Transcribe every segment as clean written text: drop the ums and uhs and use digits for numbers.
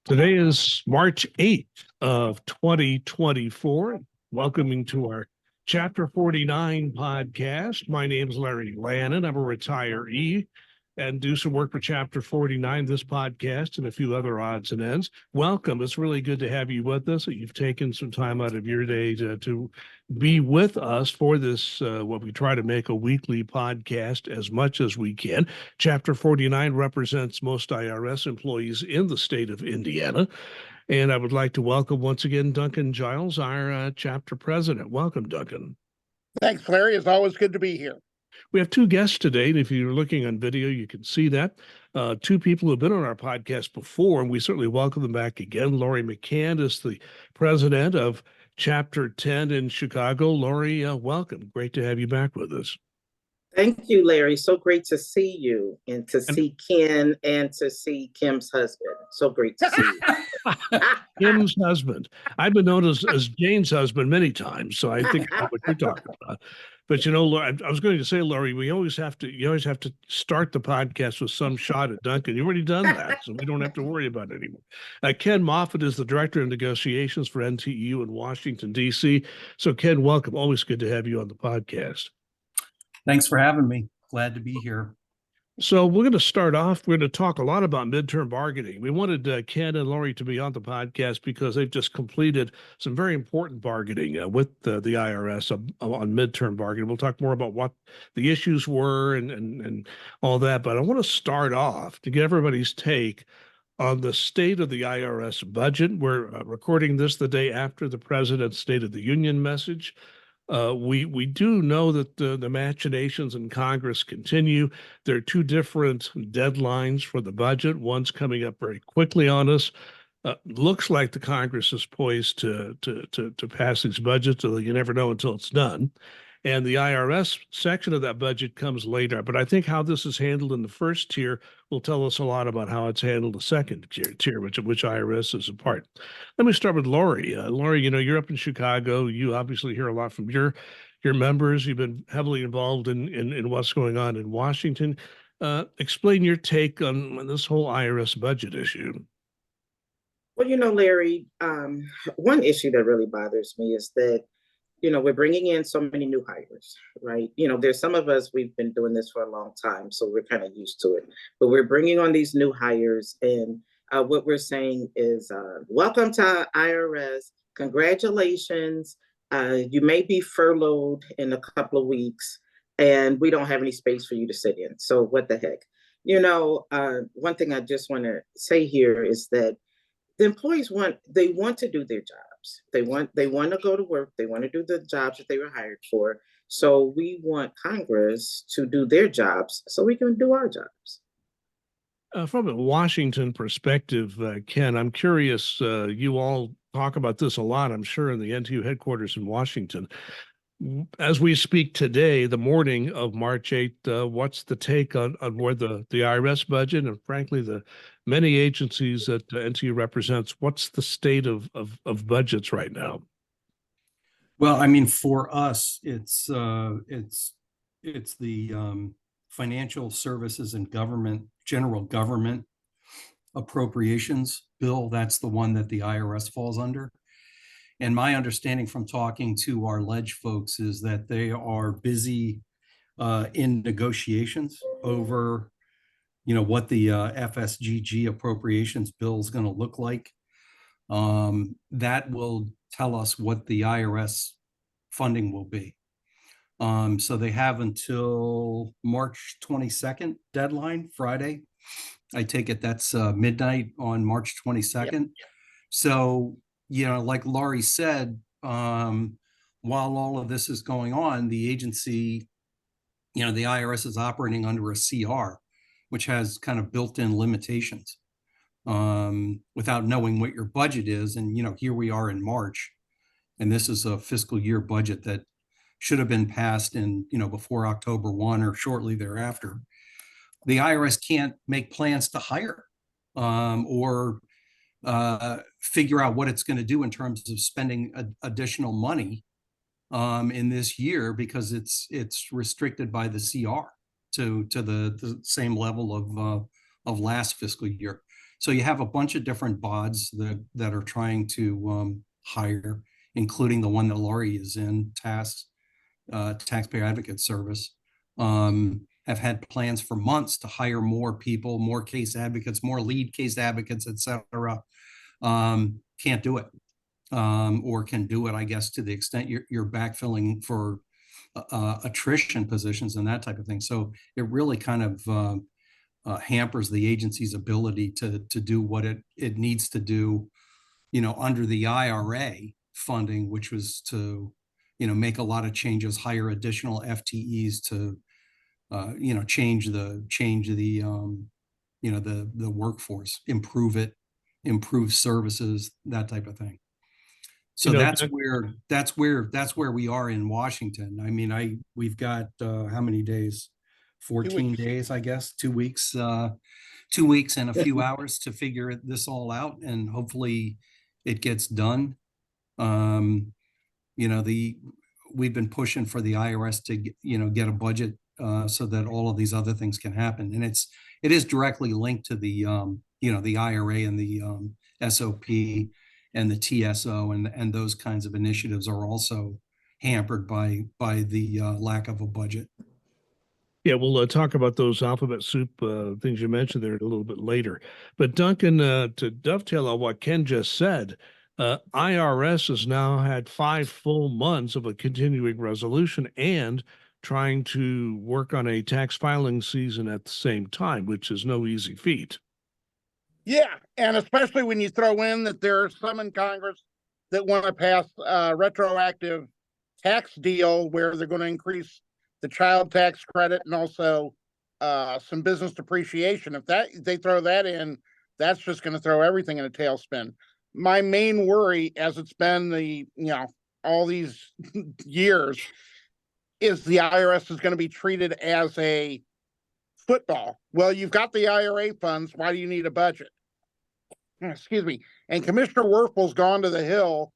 Today is March 8th of 2024. Welcoming to our Chapter 49 podcast. My name is Larry Lannan. I'm a retiree and do some work for Chapter 49, this podcast, and a few other odds and ends. Welcome. It's really good to have you with us. You've taken some time out of your day to be with us for this, what we try to make a weekly podcast as much as we can. Chapter 49 represents most IRS employees in the state of Indiana. And I would like to welcome once again Duncan Giles, our chapter president. Welcome, Duncan. Thanks, Larry. It's always good to be here. We have two guests today, and if you're looking on video, you can see that. Two people who have been on our podcast before, and we certainly welcome them back again. Lori McCann is the president of Chapter 10 in Chicago. Lori, welcome. Great to have you back with us. Thank you, Larry. So great to see you and to see Ken and to see Kim's husband. So great to see you. Kim's husband. I've been known as Jane's husband many times, so I think I know what you're talking about. But you know, I was going to say, Laurie, you always have to start the podcast with some shot at Duncan. You've already done that, so we don't have to worry about it anymore. Ken Moffett is the director of negotiations for NTEU in Washington, D.C. So, Ken, welcome. Always good to have you on the podcast. Thanks for having me. Glad to be here. So we're going to start off. We're going to talk a lot about midterm bargaining. We wanted Ken and Lori to be on the podcast because they've just completed some very important bargaining with the IRS on midterm bargaining. We'll talk more about what the issues were and all that. But I want to start off to get everybody's take on the state of the IRS budget. We're recording this the day after the president's State of the Union message. We do know that the machinations in Congress continue. There are two different deadlines for the budget. One's coming up very quickly on us. Looks like the Congress is poised to pass these budgets, so you never know until it's done. And the IRS section of that budget comes later. But I think how this is handled in the first tier will tell us a lot about how it's handled the second tier, which IRS is a part. Let me start with Lori. Lori, you're up in Chicago. You obviously hear a lot from your members. You've been heavily involved in what's going on in Washington. Explain your take on this whole IRS budget issue. Well, Larry, one issue that really bothers me is that we're bringing in so many new hires, right? There's some of us, we've been doing this for a long time, so we're kind of used to it. But we're bringing on these new hires, and what we're saying is, welcome to IRS. Congratulations. You may be furloughed in a couple of weeks, and we don't have any space for you to sit in. So what the heck? One thing I just want to say here is that the employees want to do their jobs. They want to go to work. They want to do the jobs that they were hired for. So we want Congress to do their jobs so we can do our jobs. From a Washington perspective, Ken, I'm curious, you all talk about this a lot, I'm sure, in the NTEU headquarters in Washington. As we speak today, the morning of March 8th, what's the take on where the IRS budget and, frankly, the many agencies that NTEU represents? What's the state of budgets right now? Well, I mean, for us, it's the Financial Services and General Government Appropriations Bill. That's the one that the IRS falls under. And my understanding from talking to our ledge folks is that they are busy in negotiations over, what the FSGG appropriations bill is going to look like. That will tell us what the IRS funding will be. So they have until March 22nd deadline, Friday. I take it that's midnight on March 22nd. Yep. So, like Laurie said, while all of this is going on, the agency, the IRS is operating under a CR, which has kind of built-in limitations without knowing what your budget is. And, here we are in March, and this is a fiscal year budget that should have been passed in, before October 1 or shortly thereafter. The IRS can't make plans to hire or figure out what it's going to do in terms of spending additional money in this year because it's restricted by the CR to the same level of last fiscal year. So you have a bunch of different bods that are trying to hire, including the one that Laurie is in, Taxpayer Advocate Service, have had plans for months to hire more people, more case advocates, more lead case advocates, et cetera. Can't do it, or can do it, I guess, to the extent you're backfilling for attrition positions and that type of thing. So it really kind of hampers the agency's ability to do what it needs to do, under the IRA funding, which was to, make a lot of changes, hire additional FTEs to, change the the workforce, improve it, improve services, that type of thing. So that's where we are in Washington. I mean, we've got how many days? 14 days, I guess, 2 weeks, 2 weeks and a few hours to figure this all out, and hopefully it gets done. We've been pushing for the IRS to get a budget so that all of these other things can happen, and it is directly linked to the the IRA and the SOP and the TSO, and those kinds of initiatives are also hampered by the lack of a budget. Yeah, we'll talk about those alphabet soup things you mentioned there a little bit later. But Duncan, to dovetail on what Ken just said, IRS has now had 5 full months of a continuing resolution and trying to work on a tax filing season at the same time, which is no easy feat. Yeah, and especially when you throw in that there are some in Congress that want to pass a retroactive tax deal where they're going to increase the child tax credit and also some business depreciation. If they throw that in, that's just going to throw everything in a tailspin. My main worry, as it's been all these years, is the IRS is going to be treated as a football. Well, you've got the IRA funds. Why do you need a budget? Excuse me. And Commissioner Werfel's gone to the Hill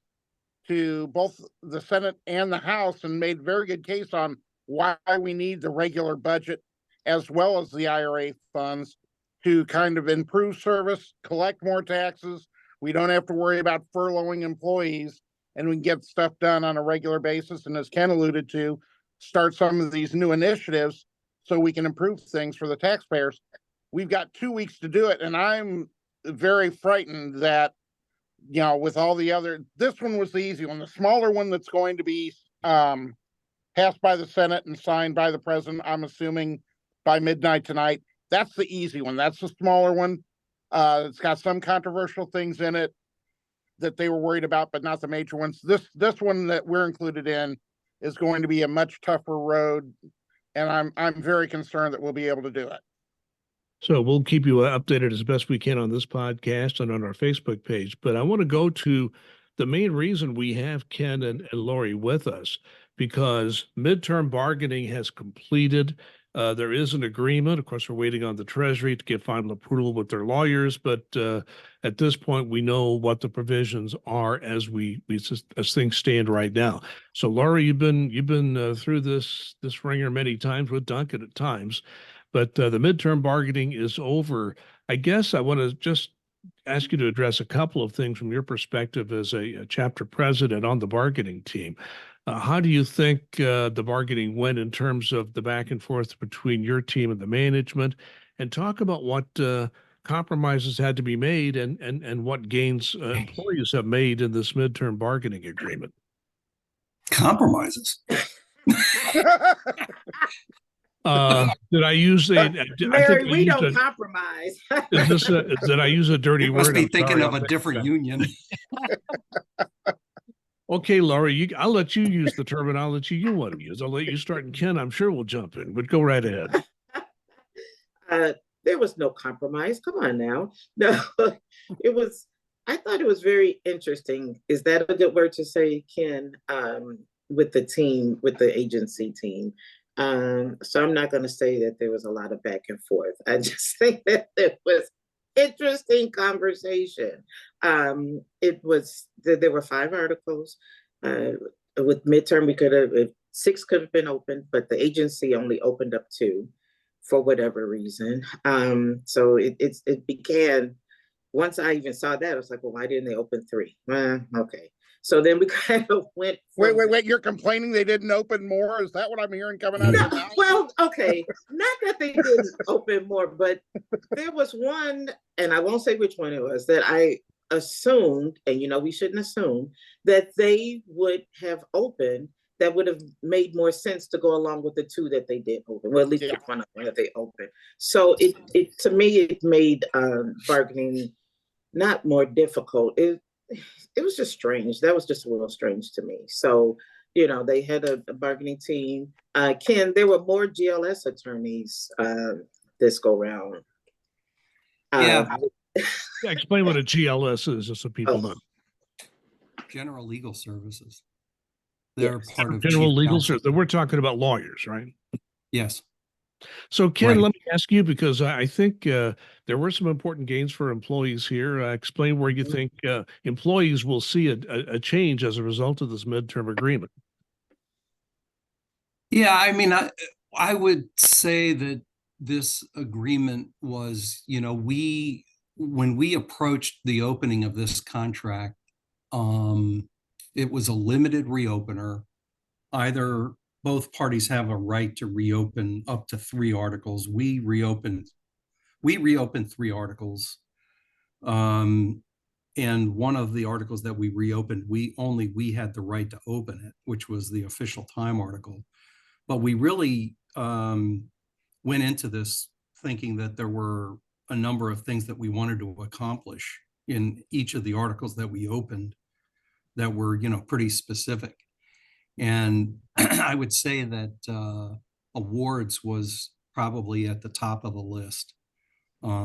to both the Senate and the House and made a very good case on why we need the regular budget as well as the IRA funds to kind of improve service, collect more taxes. We don't have to worry about furloughing employees, and we can get stuff done on a regular basis. And as Ken alluded to, start some of these new initiatives so we can improve things for the taxpayers. We've got 2 weeks to do it, and I'm very frightened that, with all the other, this one was the easy one. The smaller one that's going to be passed by the Senate and signed by the president, I'm assuming by midnight tonight, that's the easy one. That's the smaller one. It's got some controversial things in it that they were worried about, but not the major ones. This one that we're included in is going to be a much tougher road, and I'm very concerned that we'll be able to do it. So we'll keep you updated as best we can on this podcast and on our Facebook page. But I want to go to the main reason we have Ken and Laurie with us, because midterm bargaining has completed. There is an agreement. Of course, we're waiting on the Treasury to get final approval with their lawyers. But at this point, we know what the provisions are as things stand right now. So, Laurie, you've been through this ringer many times with Duncan at times. But the midterm bargaining is over. I guess I want to just ask you to address a couple of things from your perspective as a chapter president on the bargaining team. How do you think the bargaining went in terms of the back and forth between your team and the management? And talk about what compromises had to be made and what gains employees have made in this midterm bargaining agreement. Compromises. Did I use a? Mary, we don't compromise. Did I use a dirty word? Must be thinking of a different union. Okay, Laurie, I'll let you use the terminology you want to use. I'll let you start, and Ken, I'm sure we'll jump in, but go right ahead. There was no compromise. Come on now. No, I thought it was very interesting. Is that a good word to say, Ken, with the team, with the agency team? So I'm not going to say that there was a lot of back and forth. I just think that it was interesting conversation. There were 5 articles. With midterm, 6 could have been opened, but the agency only opened up 2 for whatever reason. So it began once I even saw that, I was like, well, why didn't they open 3? Okay. So then we kind of went Wait, from wait, wait. You're complaining they didn't open more? Is that what I'm hearing coming out of your no, mouth? well, okay, not that they didn't open more, but there was one, and I won't say which one it was, that I assumed, and we shouldn't assume, that they would have opened that would have made more sense to go along with the 2 that they did open. Well, at least Yeah. the one that they opened. So it to me, it made bargaining not more difficult. It was just strange. That was just a little strange to me. So, they had a bargaining team. Ken, there were more GLS attorneys this go round. Yeah. Yeah, explain what a GLS is, just so people know. General Legal Services. They're Yes. part of General Chief legal Counsel. service. We're talking about lawyers, right? Yes. So, Ken, Right. let me ask you, because I think there were some important gains for employees here. Explain where you think employees will see a change as a result of this midterm agreement. Yeah, I mean, I would say that this agreement was, when we approached the opening of this contract, it was a limited reopener. Either both parties have a right to reopen up to 3 articles. We reopened 3 articles. And one of the articles that we reopened, we had the right to open it, which was the official time article. But we really went into this thinking that there were a number of things that we wanted to accomplish in each of the articles that we opened that were, pretty specific. And I would say that awards was probably at the top of the list,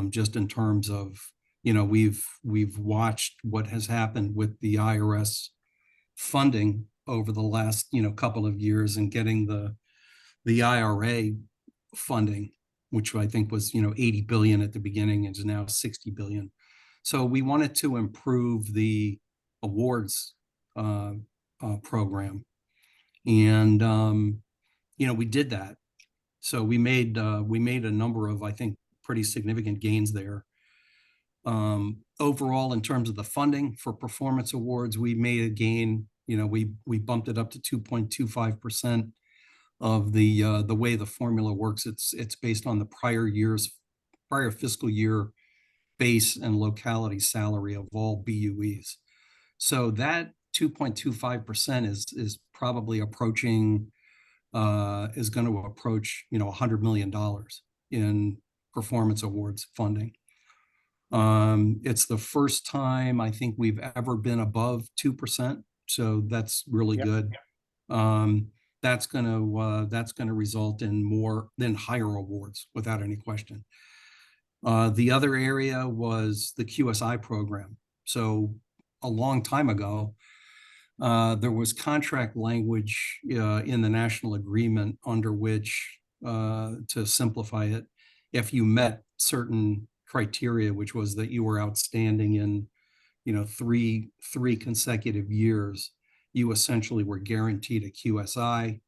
just in terms of, we've watched what has happened with the IRS funding over the last, couple of years, and getting the IRA funding, which I think was, 80 billion at the beginning, is now 60 billion. So we wanted to improve the awards program. And, we did that. So we made a number of, I think, pretty significant gains there. Overall, in terms of the funding for performance awards, we made a gain. We bumped it up to 2.25% of the way the formula works. It's based on the prior fiscal year base and locality salary of all BUEs. So that 2.25% is probably approaching, is going to approach, $100 million in performance awards funding. It's the first time I think we've ever been above 2%. So that's really good. That's going to result in more than higher awards without any question. The other area was the QSI program. So a long time ago, there was contract language in the national agreement under which, to simplify it, if you met certain criteria, which was that you were outstanding in, three consecutive years, you essentially were guaranteed a QSI.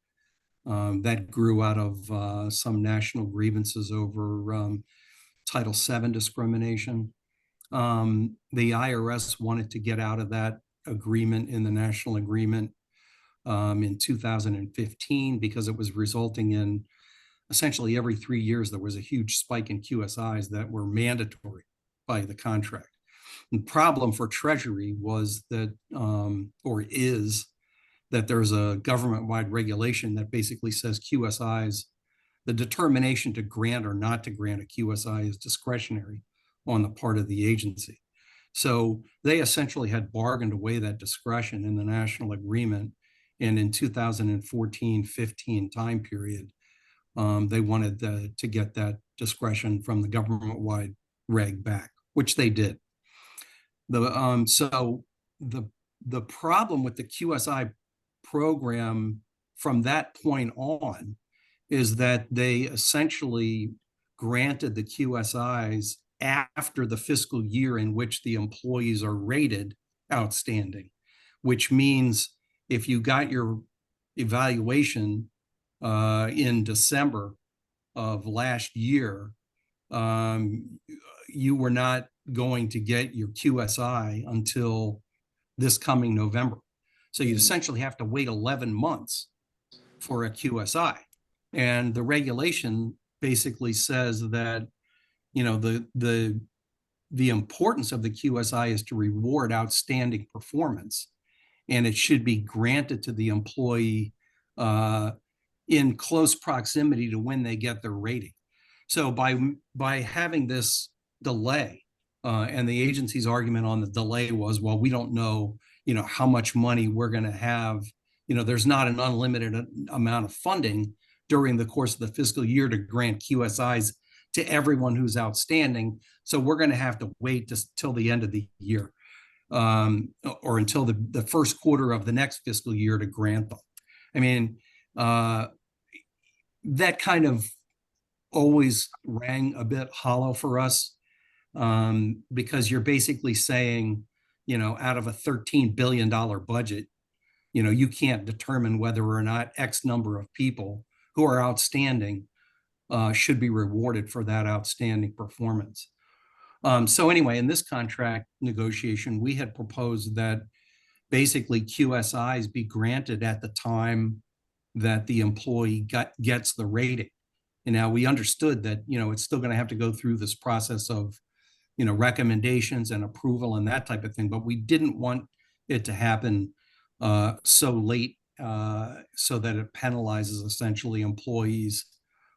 That grew out of some national grievances over Title VII discrimination. The IRS wanted to get out of that agreement in the national agreement in 2015 because it was resulting in essentially every 3 years there was a huge spike in QSIs that were mandatory by the contract. The problem for Treasury was that, or is, that there's a government-wide regulation that basically says QSIs, the determination to grant or not to grant a QSI is discretionary on the part of the agency. So they essentially had bargained away that discretion in the national agreement. And in 2014-15 time period, they wanted to get that discretion from the government-wide reg back, which they did. So the problem with the QSI program from that point on is that they essentially granted the QSIs after the fiscal year in which the employees are rated outstanding, which means if you got your evaluation in December of last year, you were not going to get your QSI until this coming November. So you essentially have to wait 11 months for a QSI. And the regulation basically says that, you know, the importance of the QSI is to reward outstanding performance, and it should be granted to the employee in close proximity to when they get their rating. So by having this delay, and the agency's argument on the delay was, well, we don't know, you know, how much money we're going to have. You know, there's not an unlimited amount of funding during the course of the fiscal year to grant QSIs to everyone who's outstanding. So we're going to have to wait till the end of the year, or until the first quarter of the next fiscal year to grant them. I mean, that kind of always rang a bit hollow for us, because you're basically saying, you know, out of a $13 billion budget, you know, you can't determine whether or not X number of people who are outstanding should be rewarded for that outstanding performance. So anyway, in this contract negotiation, we had proposed that basically QSIs be granted at the time that the employee gets the rating. And now we understood that, you know, it's still going to have to go through this process of, you know, recommendations and approval and that type of thing, but we didn't want it to happen so late, so that it penalizes essentially employees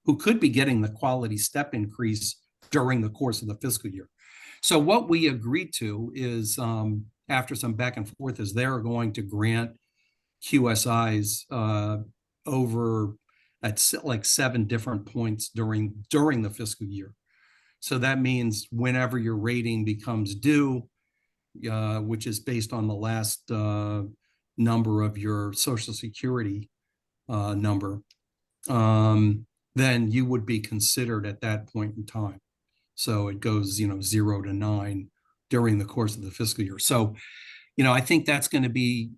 who could be getting the quality step increase during the course of the fiscal year. So what we agreed to is, after some back and forth, is they're going to grant QSIs over at like 7 different points during the fiscal year. So that means whenever your rating becomes due, which is based on the last number of your Social Security number, then you would be considered at that point in time. So it goes, you know, 0 to 9 during the course of the fiscal year. So, you know, I think that's going to be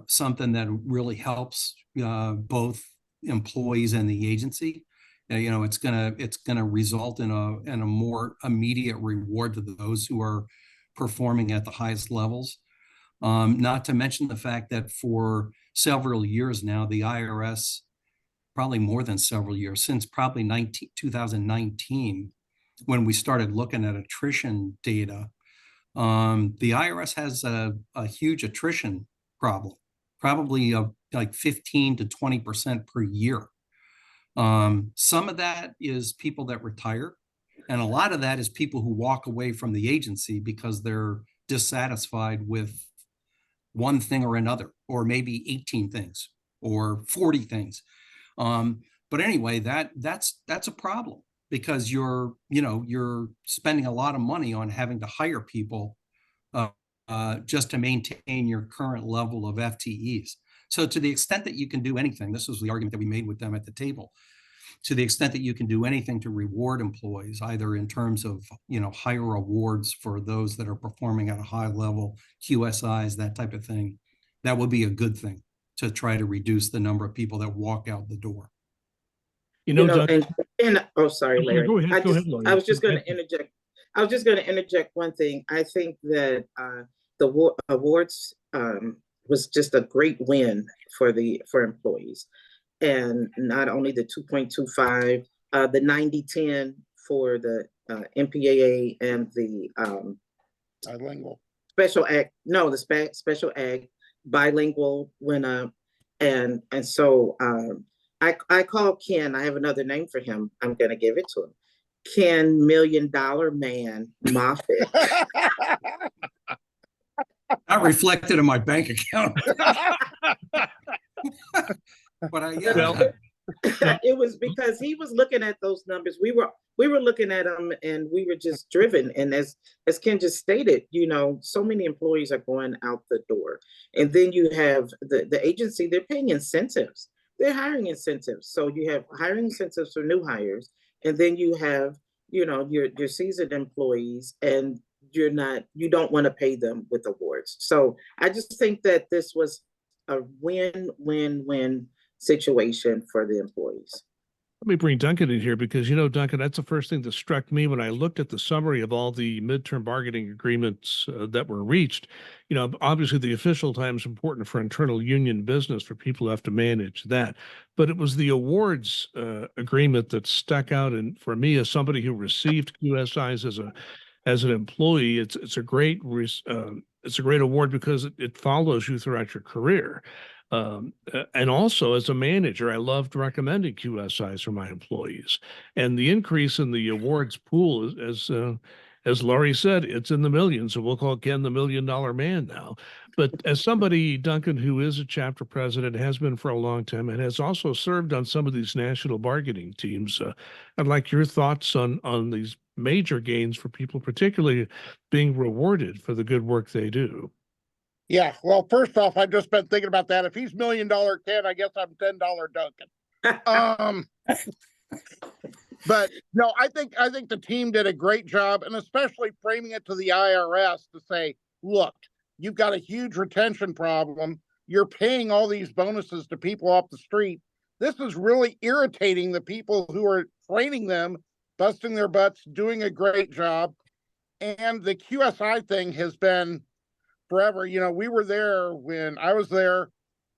something that really helps both employees and the agency. You know, it's gonna result in a more immediate reward to those who are performing at the highest levels. Not to mention the fact that for several years now, the IRS, probably more than several years, since probably 2019, when we started looking at attrition data, the IRS has a huge attrition problem, probably like 15 to 20% per year. Some of that is people that retire, and a lot of that is people who walk away from the agency because they're dissatisfied with one thing or another, or maybe 18 things or 40 things. But anyway, that's a problem, because you're spending a lot of money on having to hire people just to maintain your current level of FTEs. So to the extent that you can do anything, this was the argument that we made with them at the table, to the extent that you can do anything to reward employees, either in terms of, you know, higher awards for those that are performing at a high level, QSIs, that type of thing, that would be a good thing to try to reduce the number of people that walk out the door. You know, Duncan, and oh, sorry, Larry. Go ahead, Laurie. I was just going to interject. I was just going to interject one thing. I think that the awards was just a great win for employees, and not only the 2.25, the 90/10 for the MPAA and the bilingual special ag. No, the special ag bilingual went up, and so I called Ken. I have another name for him. I'm going to give it to him. Ken $1 Million Man Moffett. Not reflected in my bank account. But it was because he was looking at those numbers. We were looking at them, and we were just driven. And as Ken just stated, you know, so many employees are going out the door. And then you have the agency, they're paying incentives. They're hiring incentives. So you have hiring incentives for new hires, and then you have, you know, your seasoned employees, and you don't want to pay them with awards. So I just think that this was a win-win-win situation for the employees. Let me bring Duncan in here because, Duncan, that's the first thing that struck me when I looked at the summary of all the midterm bargaining agreements that were reached. Obviously the official time is important for internal union business for people who have to manage that. But it was the awards agreement that stuck out. And for me, as somebody who received QSIs as an employee, it's a great award because it follows you throughout your career. And also as a manager, I loved recommending QSIs for my employees. And the increase in the awards pool, as Laurie said, it's in the millions. So we'll call Ken the $1 million man now. But as somebody, Duncan, who is a chapter president, has been for a long time, and has also served on some of these national bargaining teams, I'd like your thoughts on these major gains for people, particularly being rewarded for the good work they do. Yeah, well, first off, I've just been thinking about that. If he's $1 million Ken, I guess I'm $10 Duncan. But no, I think the team did a great job, and especially framing it to the IRS to say, look, you've got a huge retention problem. You're paying all these bonuses to people off the street. This is really irritating the people who are training them, busting their butts, doing a great job. And the QSI thing has been forever. We were there when I was there,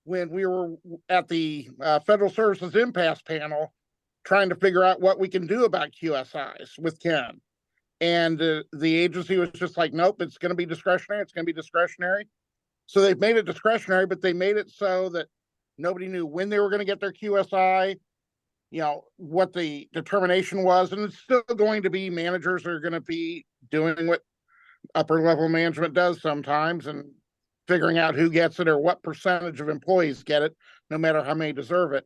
when we were at the Federal Services Impasse panel trying to figure out what we can do about QSIs with Ken. And the agency was just like, nope, it's going to be discretionary. It's going to be discretionary. So they've made it discretionary, but they made it so that nobody knew when they were going to get their QSI, what the determination was. And it's still going to be managers are going to be doing what upper level management does sometimes and figuring out who gets it or what percentage of employees get it, no matter how many deserve it.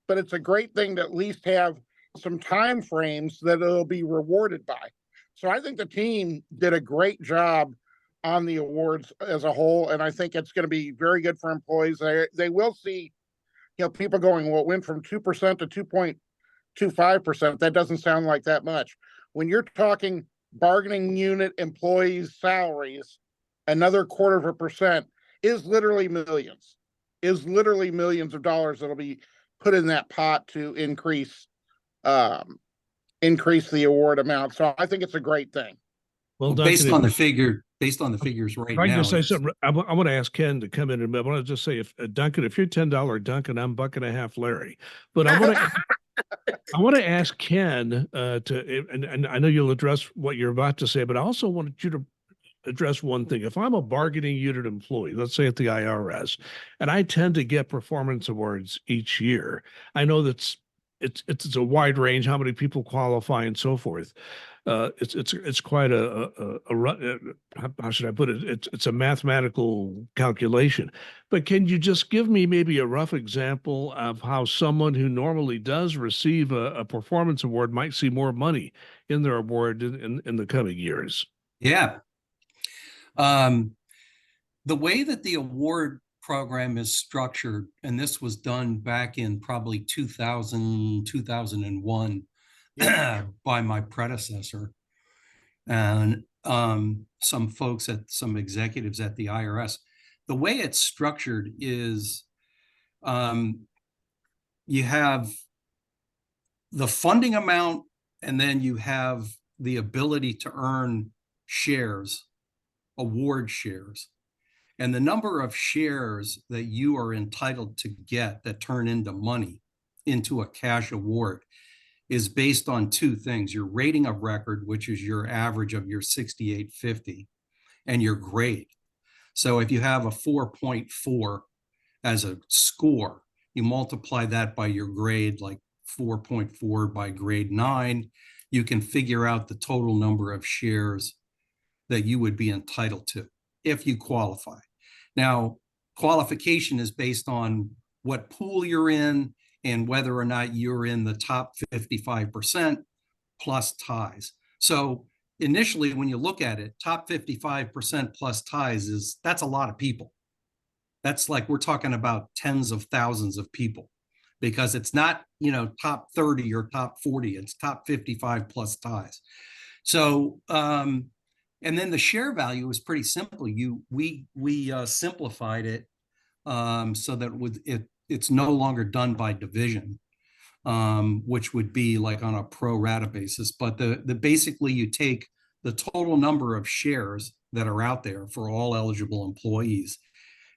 But it's a great thing to at least have some time frames that it'll be rewarded by. So I think the team did a great job on the awards as a whole, and I think it's going to be very good for employees. They will see, people going, well, it went from 2% to 2.25%. That doesn't sound like that much. When you're talking bargaining unit employees' salaries, another 0.25% is literally millions of dollars that'll be put in that pot to increase the award amount. So I think it's a great thing. Well, Duncan, based on the figures right now. I can say something. I want to ask Ken to come in, and I want to just say, if Duncan, if you're $10 Duncan, I'm $1.50 Larry. But I want to ask Ken and I know you'll address what you're about to say, but I also wanted you to address one thing. If I'm a bargaining unit employee, let's say at the IRS, and I tend to get performance awards each year, I know that's it's a wide range, how many people qualify and so forth. It's quite how should I put it? It's a mathematical calculation. But can you just give me maybe a rough example of how someone who normally does receive a performance award might see more money in their award in the coming years? Yeah. The way that the award program is structured, and this was done back in probably 2000, 2001 by my predecessor and some executives at the IRS. The way it's structured is you have the funding amount, and then you have the ability to earn shares, award shares. And the number of shares that you are entitled to get that turn into money, into a cash award, is based on two things: your rating of record, which is your average of your 6850, and your grade. So if you have a 4.4 as a score, you multiply that by your grade, like 4.4 by grade 9, you can figure out the total number of shares that you would be entitled to if you qualify. Now, qualification is based on what pool you're in and whether or not you're in the top 55% plus ties. So initially, when you look at it, top 55% plus ties that's a lot of people. That's like, we're talking about tens of thousands of people, because it's not, top 30 or top 40, it's top 55 plus ties. So, and then the share value is pretty simple. We simplified it so that it's no longer done by division. which would be like on a pro rata basis. But the basically you take the total number of shares that are out there for all eligible employees,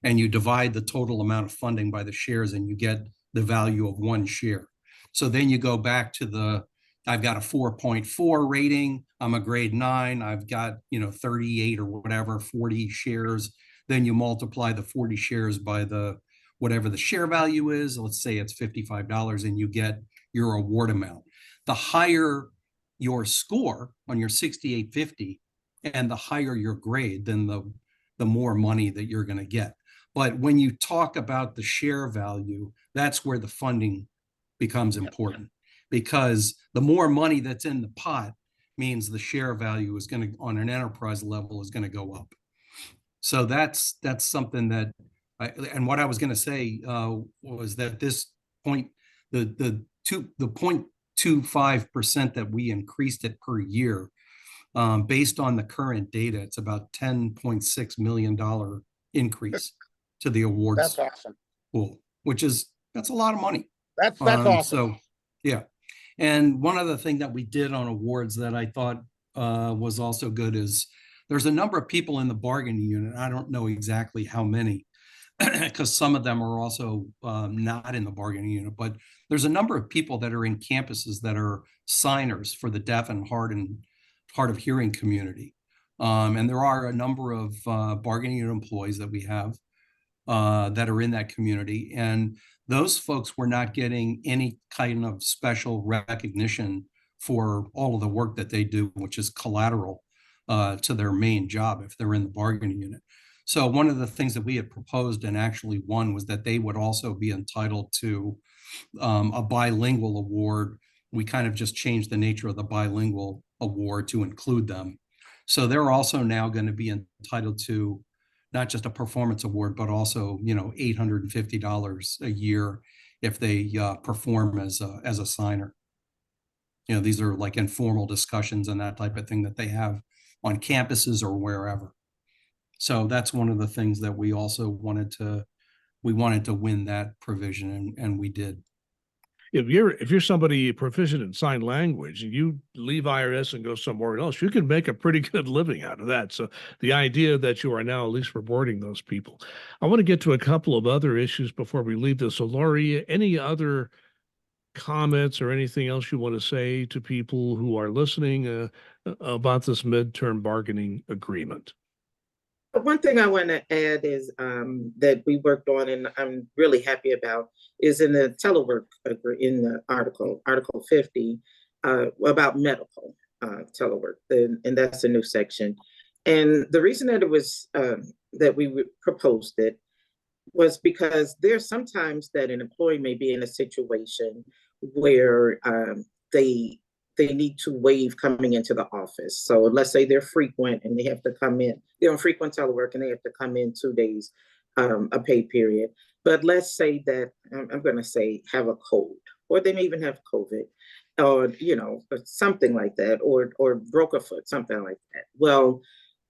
and you divide the total amount of funding by the shares, and you get the value of one share. So then you go back to I've got a 4.4 rating. I'm a grade 9. I've got, 38 or whatever, 40 shares. Then you multiply the 40 shares by whatever the share value is. Let's say it's $55, and you get your award amount. The higher your score on your 6850 and the higher your grade, then the more money that you're going to get. But when you talk about the share value, that's where the funding becomes important, because the more money that's in the pot means the share value is going to, on an enterprise level, is going to go up. So that's something that, and what I was going to say was that this point, the 0.25% that we increased it per year, based on the current data, it's about $10.6 million increase to the awards. That's awesome. Pool, that's a lot of money. That's awesome. So yeah. And one other thing that we did on awards that I thought was also good is there's a number of people in the bargaining unit. I don't know exactly how many, because some of them are also not in the bargaining unit, but there's a number of people that are in campuses that are signers for the deaf and hard of hearing community. And there are a number of bargaining unit employees that we have that are in that community. And those folks were not getting any kind of special recognition for all of the work that they do, which is collateral to their main job if they're in the bargaining unit. So one of the things that we had proposed and actually won was that they would also be entitled to a bilingual award. We kind of just changed the nature of the bilingual award to include them. So they're also now going to be entitled to not just a performance award, but also, $850 a year if they perform as a signer. These are like informal discussions and that type of thing that they have on campuses or wherever. So that's one of the things that we also wanted to win that provision, and we did. If you're somebody proficient in sign language and you leave IRS and go somewhere else, you can make a pretty good living out of that. So the idea that you are now at least rewarding those people. I want to get to a couple of other issues before we leave this. So Lori, any other comments or anything else you want to say to people who are listening about this midterm bargaining agreement? One thing I want to add is that we worked on, and I'm really happy about, is in the telework in the Article 50 about medical telework, and that's a new section. And the reason that it was that we proposed it was because there's sometimes that an employee may be in a situation where they need to waive coming into the office. So let's say they're frequent and they have to come in, they're on frequent telework and they have to come in 2 days, a pay period. But let's say that, I'm going to say, have a cold, or they may even have COVID, or, something like that, or broke a foot, something like that. Well,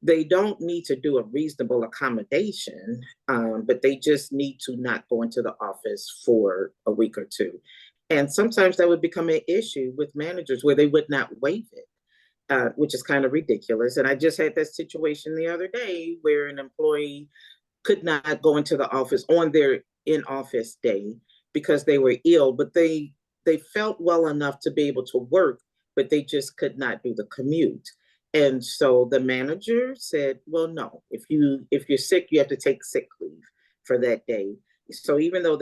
they don't need to do a reasonable accommodation, but they just need to not go into the office for a week or two. And sometimes that would become an issue with managers where they would not waive it, which is kind of ridiculous. And I just had that situation the other day where an employee could not go into the office on their in-office day because they were ill, but they felt well enough to be able to work, but they just could not do the commute. And so the manager said, well, no, if you're sick, you have to take sick leave for that day. So even though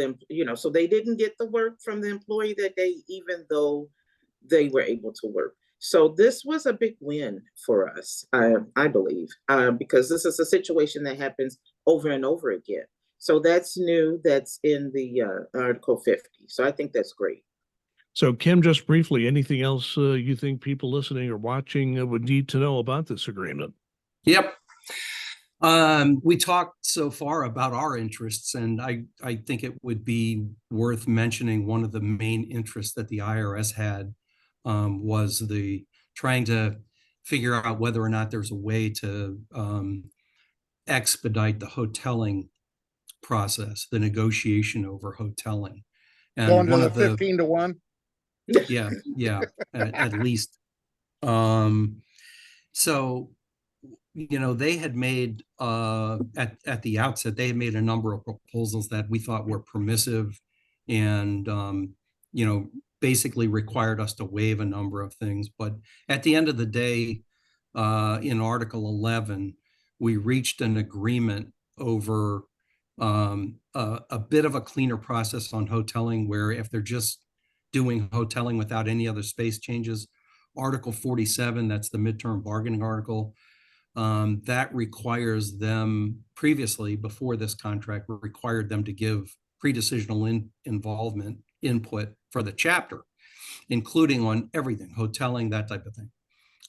so they didn't get the work from the employee that day, even though they were able to work. So this was a big win for us, I believe, because this is a situation that happens over and over again. So that's new. That's in the Article 50. So I think that's great. So Kim, just briefly, anything else you think people listening or watching would need to know about this agreement? Yep. We talked so far about our interests, and I think it would be worth mentioning one of the main interests that the IRS had was the trying to figure out whether or not there's a way to expedite the hoteling process, the negotiation over hoteling. And Going to one the of the 15 to 1. Yeah, yeah, at least. So, they had made, at the outset, they had made a number of proposals that we thought were permissive and, basically required us to waive a number of things. But at the end of the day, in Article 11, we reached an agreement over a bit of a cleaner process on hoteling, where if they're just doing hoteling without any other space changes, Article 47, that's the midterm bargaining article, that requires them previously, before this contract, required them to give pre-decisional involvement input for the chapter, including on everything, hoteling, that type of thing.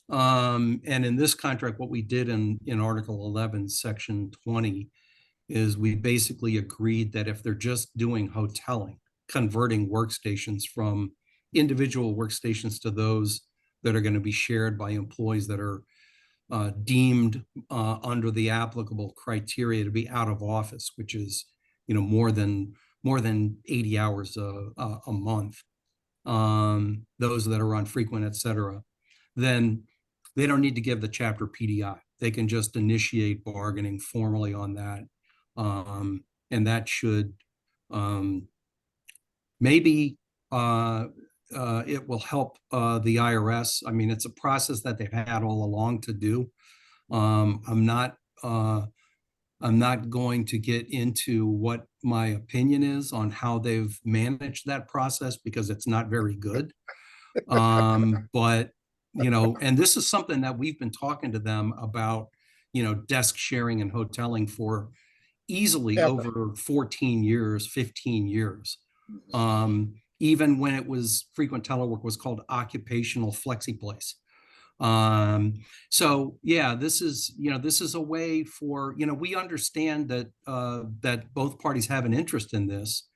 And in this contract, what we did in Article 11, Section 20, is we basically agreed that if they're just doing hoteling, converting workstations from individual workstations to those that are going to be shared by employees that are deemed under the applicable criteria to be out of office, which is, more than 80 hours a month, those that are on frequent, et cetera, then they don't need to give the chapter PDI. They can just initiate bargaining formally on that. And that should, maybe it will help the IRS. I mean, it's a process that they've had all along to do. I'm not going to get into what my opinion is on how they've managed that process, because it's not very good. But, and this is something that we've been talking to them about, desk sharing and hoteling for easily over 14 years, 15 years. Even when it was frequent telework was called occupational flexiplace. So yeah, this is a way for, we understand that, that both parties have an interest in this,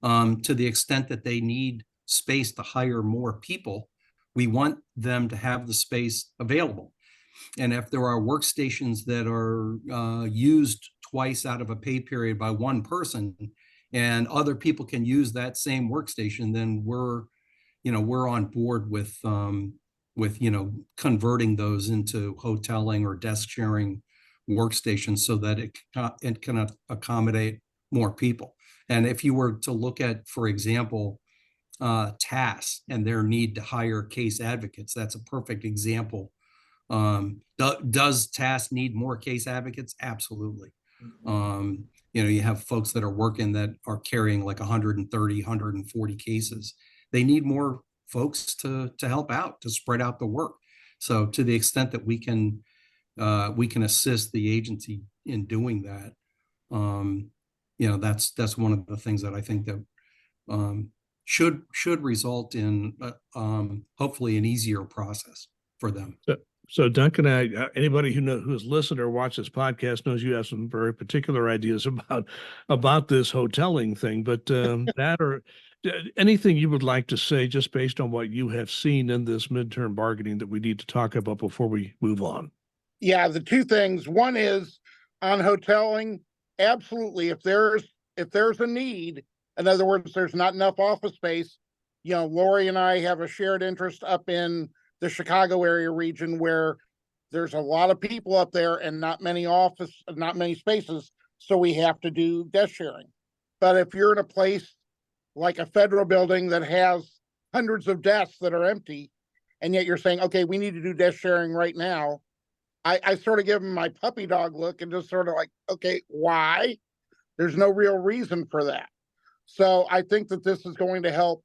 to the extent that they need space to hire more people. We want them to have the space available. And if there are workstations that are used twice out of a pay period by one person, and other people can use that same workstation, then we're on board with converting those into hoteling or desk sharing workstations, so that it can accommodate more people. And if you were to look at, for example, TAS and their need to hire case advocates, that's a perfect example. Does TAS need more case advocates? Absolutely. You have folks that are working that are carrying like 130, 140 cases. They need more folks to help out, to spread out the work. So to the extent that we can assist the agency in doing that, that's one of the things that I think that should result in hopefully an easier process for them. So Duncan, anybody who's listened or watched this podcast knows you have some very particular ideas about this hoteling thing. But that or anything you would like to say, just based on what you have seen in this midterm bargaining, that we need to talk about before we move on? Yeah, the two things. One is on hoteling. Absolutely, if there's a need, in other words, there's not enough office space. Lori and I have a shared interest up in the Chicago area region, where there's a lot of people up there and not many spaces, so we have to do desk sharing. But if you're in a place like a federal building that has hundreds of desks that are empty, and yet you're saying, okay, we need to do desk sharing right now, I sort of give them my puppy dog look and just sort of like, okay, why? There's no real reason for that. So I think that this is going to help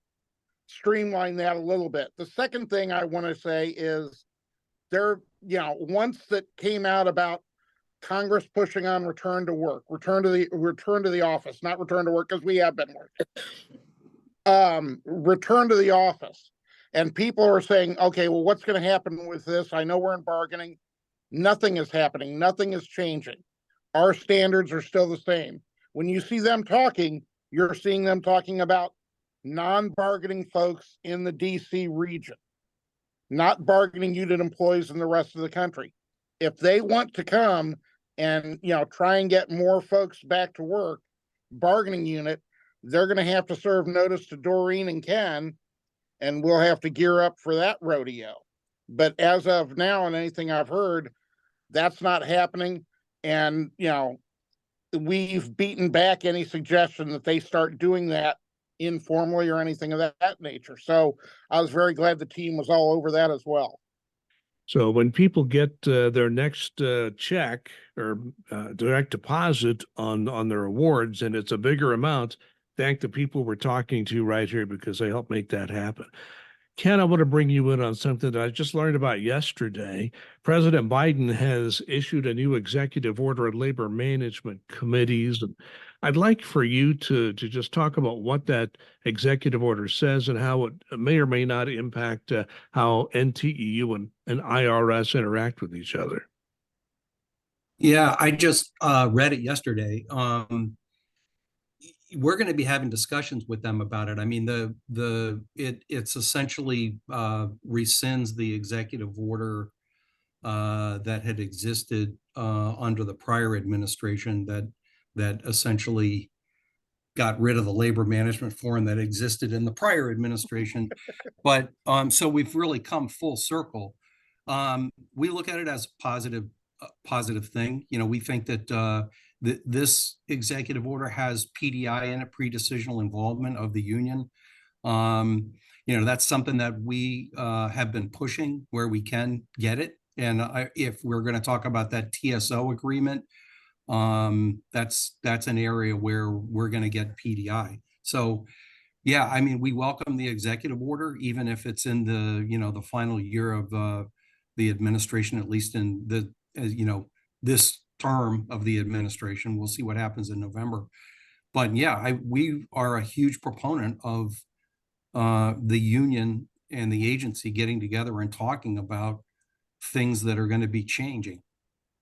streamline that a little bit. The second thing I want to say is once that came out about Congress pushing on return to work, return to the office, not return to work, because we have been working. Return to the office. And people are saying, okay, well, what's going to happen with this? I know we're in bargaining. Nothing is happening. Nothing is changing. Our standards are still the same. When you see them talking, you're seeing them talking about non-bargaining folks in the DC region, not bargaining unit employees in the rest of the country. If they want to come and try and get more folks back to work, bargaining unit, they're going to have to serve notice to Doreen and Ken and we'll have to gear up for that rodeo. But as of now, and anything I've heard, that's not happening. And, you know, we've beaten back any suggestion that they start doing that informally or anything of that nature. So I was very glad the team was all over that as well. So when people get their next check or direct deposit on their awards, and it's a bigger amount, thank the people we're talking to right here because they help make that happen. Ken, I want to bring you in on something that I just learned about yesterday. President Biden has issued a new executive order on labor management committees. And I'd like for you to just talk about what that executive order says and how it may or may not impact how NTEU and IRS interact with each other. Yeah, I just read it yesterday. We're going to be having discussions with them about it. I mean, it's essentially rescinds the executive order that had existed under the prior administration that essentially got rid of the labor management forum that existed in the prior administration. But so we've really come full circle. We look at it as a positive thing. You know, we think that this executive order has PDI in it, pre-decisional involvement of the union. You know, that's something that we have been pushing where we can get it. And if we're going to talk about that TSO agreement, that's an area where we're going to get PDI. So, yeah, I mean, we welcome the executive order, even if it's in the, you know, the final year of the administration, at least in the, you know, this term of the administration. We'll see what happens in November. But yeah, we are a huge proponent of the union and the agency getting together and talking about things that are going to be changing.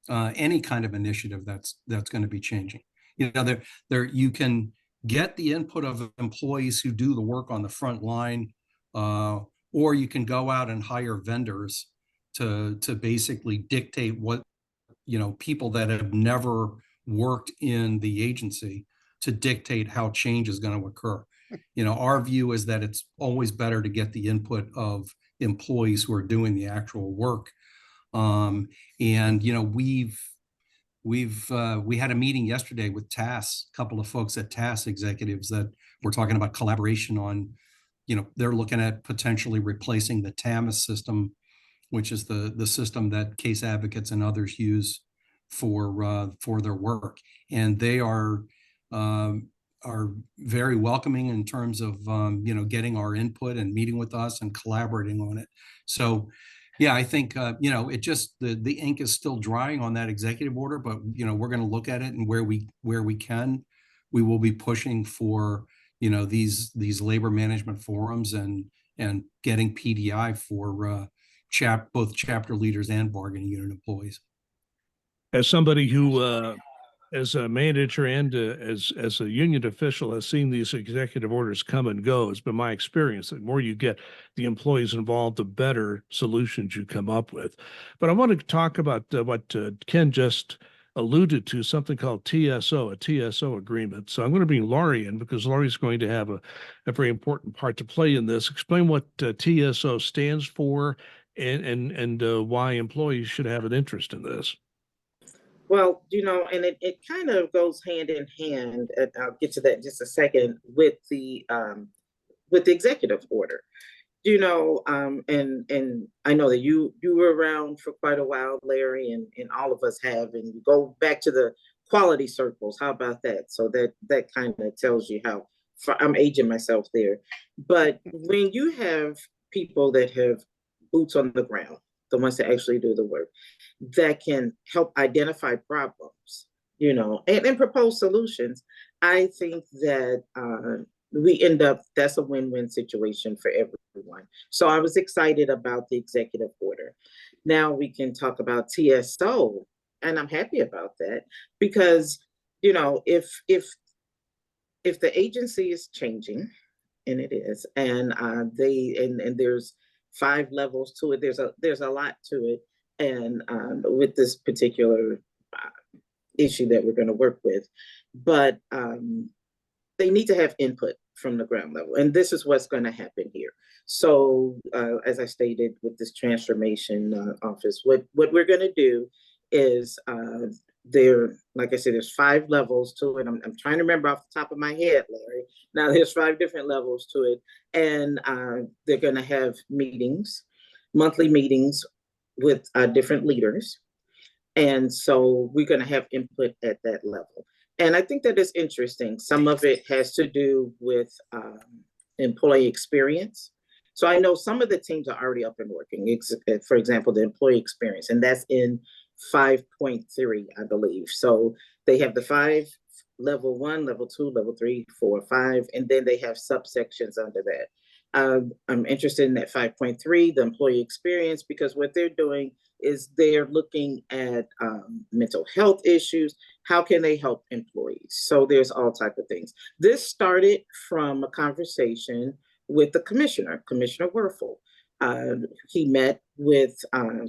Any kind of initiative that's going to be changing. You know, there you can get the input of employees who do the work on the front line, or you can go out and hire vendors to basically dictate what, you know, people that have never worked in the agency to dictate how change is going to occur. You know, our view is that it's always better to get the input of employees who are doing the actual work. And you know, we had a meeting yesterday with TAS, a couple of folks at TAS executives that were talking about collaboration on, you know, they're looking at potentially replacing the TAMIS system, which is the system that case advocates and others use for their work. And they are very welcoming in terms of, you know, getting our input and meeting with us and collaborating on it. So, yeah, I think, you know, it just, the ink is still drying on that executive order, but, you know, we're going to look at it, and where we can, we will be pushing for, you know, these labor management forums and getting PDI for both chapter leaders and bargaining unit employees. As somebody who, as a manager and as a union official, has seen these executive orders come and go, it's been my experience that the more you get the employees involved, the better solutions you come up with. But I want to talk about what Ken just alluded to, something called TSO, a TSO agreement. So I'm going to bring Laurie in because Laurie's going to have a very important part to play in this. Explain what TSO stands for and why employees should have an interest in this. Well, you know, and it kind of goes hand in hand, and I'll get to that in just a second, with the executive order. You know, and I know that you were around for quite a while, Larry, and all of us have, and you go back to the quality circles. How about that? So that kind of tells you how far I'm aging myself there. But when you have people that have boots on the ground, the ones that actually do the work, that can help identify problems, you know, and propose solutions, I think that we end up, that's a win-win situation for everyone. So I was excited about the executive order. Now we can talk about TSO, and I'm happy about that because, you know, if the agency is changing, and it is, and there's 5 levels to it. There's a lot to it, and with this particular issue that we're going to work with, but they need to have input from the ground level, and this is what's going to happen here. So as I stated with this transformation office, what we're going to do is there, like I said, there's 5 levels to it. I'm trying to remember off the top of my head, Larry. Now there's 5 different levels to it, and they're going to have meetings, monthly meetings with different leaders. And so we're going to have input at that level. And I think that is interesting. Some of it has to do with employee experience. So I know some of the teams are already up and working. For example, the employee experience, and that's in 5.3, I believe. So they have the 5, level 1, level 2, level 3, 4, 5, and then they have subsections under that. I'm interested in that 5.3, the employee experience, because what they're doing is they're looking at mental health issues. How can they help employees? So there's all type of things. This started from a conversation with the commissioner, Commissioner Werfel. He met with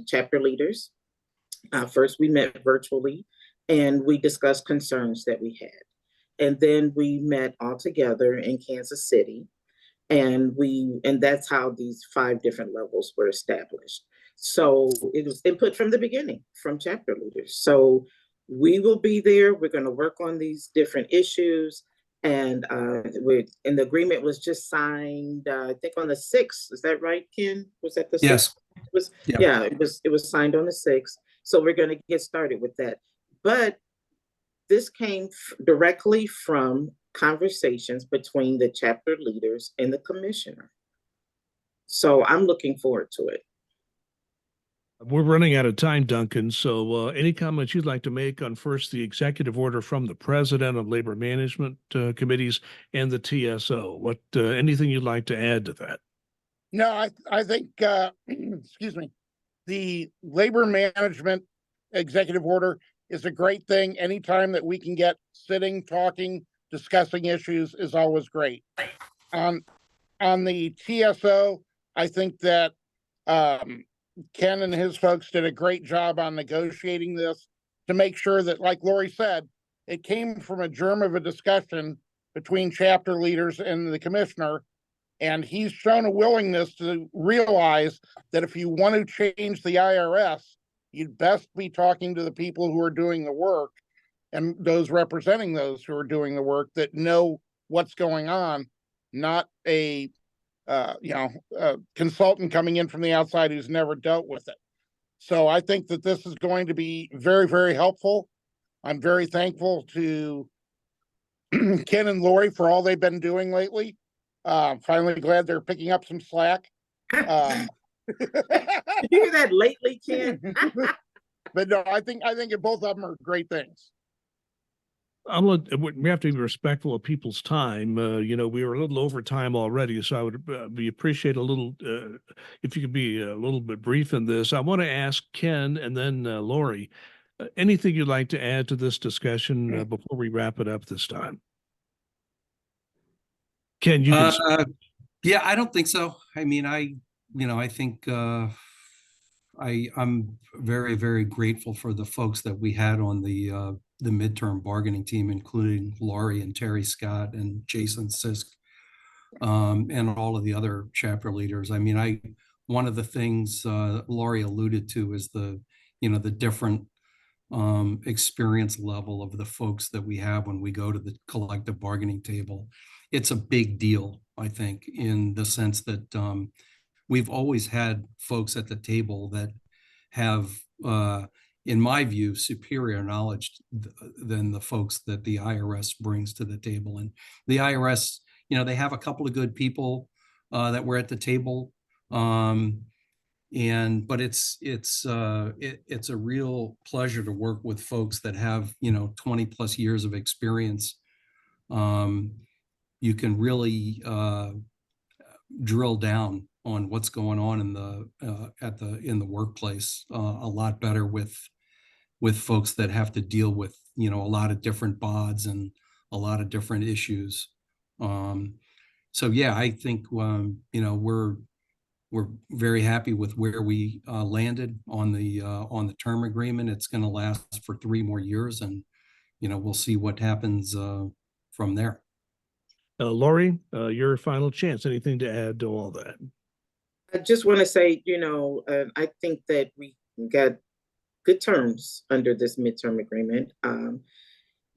chapter leaders. First, we met virtually, and we discussed concerns that we had. And then we met all together in Kansas City, and that's how these 5 different levels were established. So it was input from the beginning from chapter leaders. So we will be there. We're going to work on these different issues. And the agreement was just signed, I think on the 6th. Is that right, Ken? Was that the 6th? Yes. Yeah, it was signed on the 6th. So we're going to get started with that. But this came directly from conversations between the chapter leaders and the commissioner. So I'm looking forward to it. We're running out of time, Duncan. So any comments you'd like to make on first the executive order from the president of labor management committees and the TSO? What anything you'd like to add to that? No, I think, excuse me, the labor management executive order is a great thing. Anytime that we can get sitting, talking, discussing issues is always great. On the TSO, I think that Ken and his folks did a great job on negotiating this to make sure that, like Lori said, it came from a germ of a discussion between chapter leaders and the commissioner. And he's shown a willingness to realize that if you want to change the IRS, you'd best be talking to the people who are doing the work and those representing those who are doing the work that know what's going on, not a consultant coming in from the outside who's never dealt with it. So I think that this is going to be very, very helpful. I'm very thankful to Ken and Lori for all they've been doing lately. Finally glad they're picking up some slack. You hear that lately, Ken? But no, I think both of them are great things. We have to be respectful of people's time. We were a little over time already, so I would appreciate a little, if you could be a little bit brief in this. I want to ask Ken and then Lori, anything you'd like to add to this discussion before we wrap it up this time? Ken, you can. Yeah, I don't think so. I mean, I think I'm very, very grateful for the folks that we had on the midterm bargaining team, including Laurie and Terry Scott and Jason Sisk, and all of the other chapter leaders. I mean, one of the things Laurie alluded to is the different experience level of the folks that we have when we go to the collective bargaining table. It's a big deal, I think, in the sense that we've always had folks at the table that have, in my view, superior knowledge than the folks that the IRS brings to the table. And the IRS, they have a couple of good people that were at the table, but it's a real pleasure to work with folks that have 20 plus years of experience. You can really drill down on what's going on in the workplace a lot better with folks that have to deal with a lot of different bods and a lot of different issues. So yeah, I think we're very happy with where we landed on the term agreement. It's going to last for 3 more years, and we'll see what happens from there. Lori, your final chance. Anything to add to all that? I just want to say, I think that we got good terms under this midterm agreement,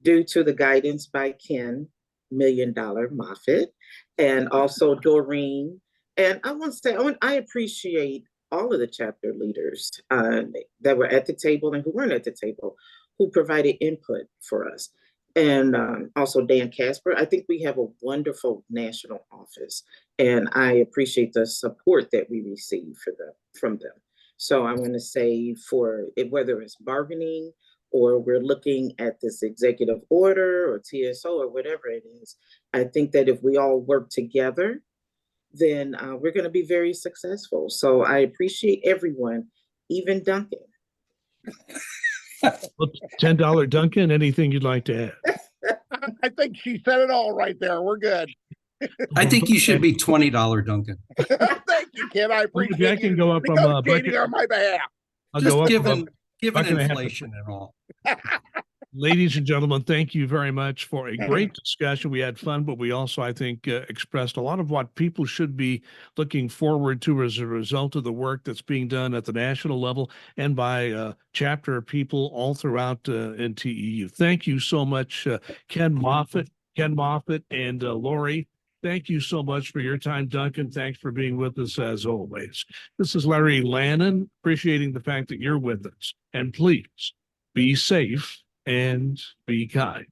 due to the guidance by Ken, $1 Million Moffett, and also Doreen. And I want to say, I appreciate all of the chapter leaders that were at the table and who weren't at the table, who provided input for us. And also Dan Casper. I think we have a wonderful national office, and I appreciate the support that we receive from them. So I want to say, for it, whether it's bargaining or we're looking at this executive order or TSO or whatever it is, I think that if we all work together, then we're going to be very successful. So I appreciate everyone, even Duncan. Well, $10 Duncan, anything you'd like to add? I think she said it all right there. We're good. I think you should be $20 Duncan. Thank you, Ken. I Well, appreciate I can you go up from negotiating on my behalf. I'll go Just up given buck and a half. inflation and all. Ladies and gentlemen, thank you very much for a great discussion. We had fun, but we also, I think, expressed a lot of what people should be looking forward to as a result of the work that's being done at the national level and by chapter people all throughout NTEU. Thank you so much, Ken Moffett, and Lori. Thank you so much for your time, Duncan. Thanks for being with us as always. This is Larry Lannan, appreciating the fact that you're with us. And please be safe and be kind.